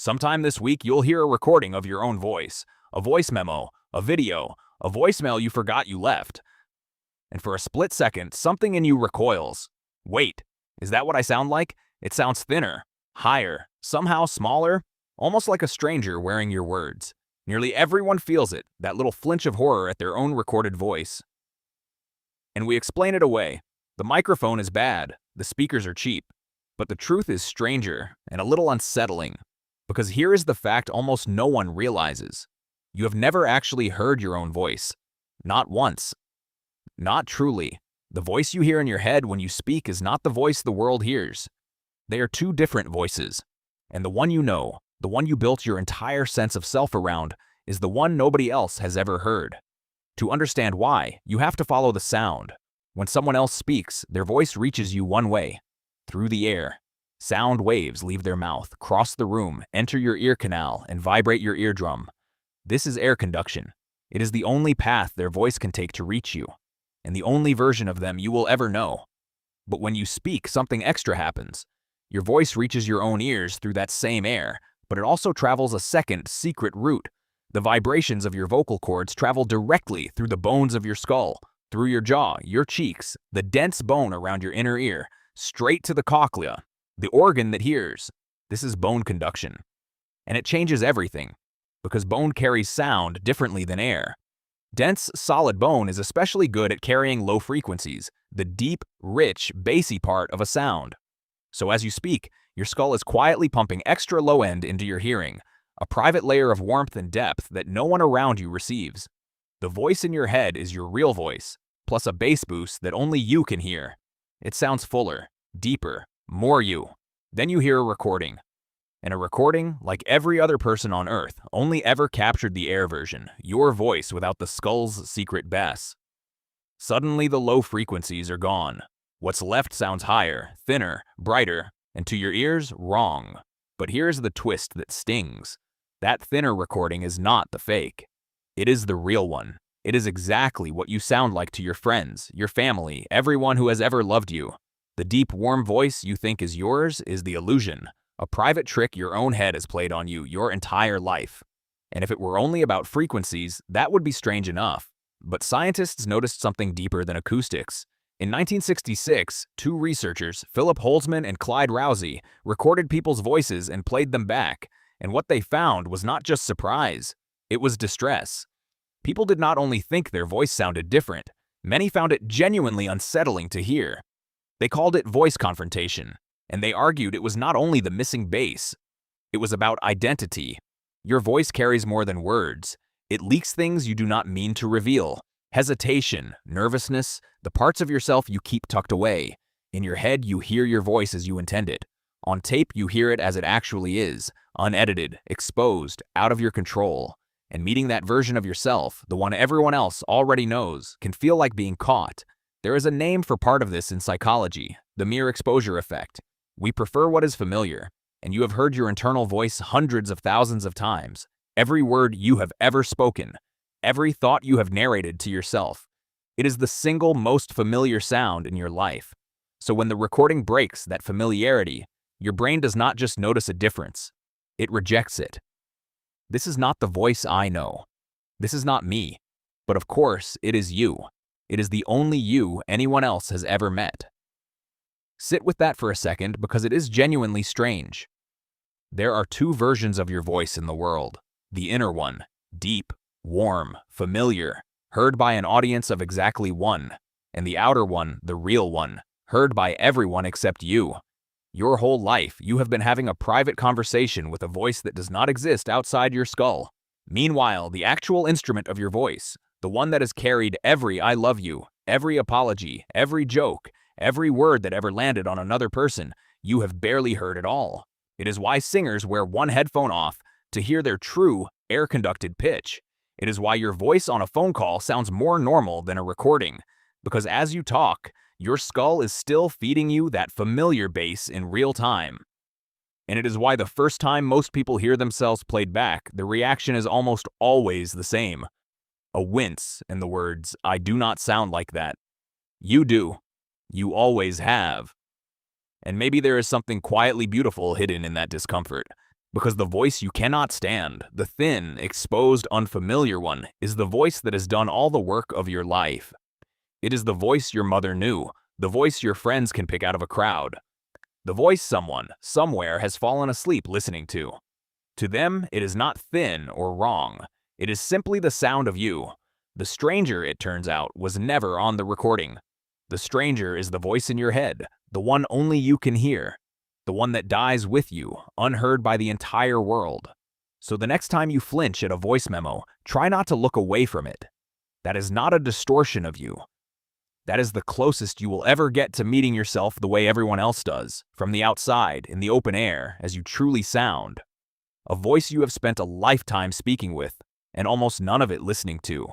Sometime this week, you'll hear a recording of your own voice, a voice memo, a video, a voicemail you forgot you left. And for a split second, something in you recoils. Wait, is that what I sound like? It sounds thinner, higher, somehow smaller, almost like a stranger wearing your words. Nearly everyone feels it, that little flinch of horror at their own recorded voice. And we explain it away. The microphone is bad, the speakers are cheap. But the truth is stranger and a little unsettling. Because here is the fact almost no one realizes. You have never actually heard your own voice. Not once. Not truly. The voice you hear in your head when you speak is not the voice the world hears. They are two different voices. And the one you know, the one you built your entire sense of self around, is the one nobody else has ever heard. To understand why, you have to follow the sound. When someone else speaks, their voice reaches you one way, through the air. Sound waves leave their mouth, cross the room, enter your ear canal, and vibrate your eardrum. This is air conduction. It is the only path their voice can take to reach you, and the only version of them you will ever know. But when you speak, something extra happens. Your voice reaches your own ears through that same air, but it also travels a second, secret route. The vibrations of your vocal cords travel directly through the bones of your skull, through your jaw, your cheeks, the dense bone around your inner ear, straight to the cochlea, the organ that hears. This is bone conduction. And it changes everything, because bone carries sound differently than air. Dense, solid bone is especially good at carrying low frequencies, the deep, rich, bassy part of a sound. So as you speak, your skull is quietly pumping extra low end into your hearing, a private layer of warmth and depth that no one around you receives. The voice in your head is your real voice, plus a bass boost that only you can hear. It sounds fuller, deeper, more you. Then you hear a recording. And a recording, like every other person on Earth, only ever captured the air version, your voice without the skull's secret bass. Suddenly the low frequencies are gone. What's left sounds higher, thinner, brighter, and to your ears, wrong. But here's the twist that stings. That thinner recording is not the fake. It is the real one. It is exactly what you sound like to your friends, your family, everyone who has ever loved you. The deep, warm voice you think is yours is the illusion, a private trick your own head has played on you your entire life. And if it were only about frequencies, that would be strange enough. But scientists noticed something deeper than acoustics. In 1966, two researchers, Philip Holzman and Clyde Rousey, recorded people's voices and played them back. And what they found was not just surprise, it was distress. People did not only think their voice sounded different, many found it genuinely unsettling to hear. They called it voice confrontation, and they argued it was not only the missing bass, it was about identity. Your voice carries more than words. It leaks things you do not mean to reveal. Hesitation, nervousness, the parts of yourself you keep tucked away. In your head, you hear your voice as you intend it. On tape, you hear it as it actually is, unedited, exposed, out of your control. And meeting that version of yourself, the one everyone else already knows, can feel like being caught. There is a name for part of this in psychology, the mere exposure effect. We prefer what is familiar, and you have heard your internal voice hundreds of thousands of times. Every word you have ever spoken, every thought you have narrated to yourself. It is the single most familiar sound in your life. So when the recording breaks that familiarity, your brain does not just notice a difference, it rejects it. This is not the voice I know. This is not me. But of course, it is you. It is the only you anyone else has ever met. Sit with that for a second because it is genuinely strange. There are two versions of your voice in the world. The inner one, deep, warm, familiar, heard by an audience of exactly one. And the outer one, the real one, heard by everyone except you. Your whole life, you have been having a private conversation with a voice that does not exist outside your skull. Meanwhile, the actual instrument of your voice, the one that has carried every I love you, every apology, every joke, every word that ever landed on another person, you have barely heard at all. It is why singers wear one headphone off to hear their true, air-conducted pitch. It is why your voice on a phone call sounds more normal than a recording, because as you talk, your skull is still feeding you that familiar bass in real time. And it is why the first time most people hear themselves played back, the reaction is almost always the same. A wince and the words, "I do not sound like that." You do. You always have. And maybe there is something quietly beautiful hidden in that discomfort. Because the voice you cannot stand, the thin, exposed, unfamiliar one, is the voice that has done all the work of your life. It is the voice your mother knew, the voice your friends can pick out of a crowd, the voice someone, somewhere, has fallen asleep listening to. To them, it is not thin or wrong. It is simply the sound of you. The stranger, it turns out, was never on the recording. The stranger is the voice in your head, the one only you can hear, the one that dies with you, unheard by the entire world. So the next time you flinch at a voice memo, try not to look away from it. That is not a distortion of you. That is the closest you will ever get to meeting yourself the way everyone else does, from the outside, in the open air, as you truly sound. A voice you have spent a lifetime speaking with, and almost none of it listening to.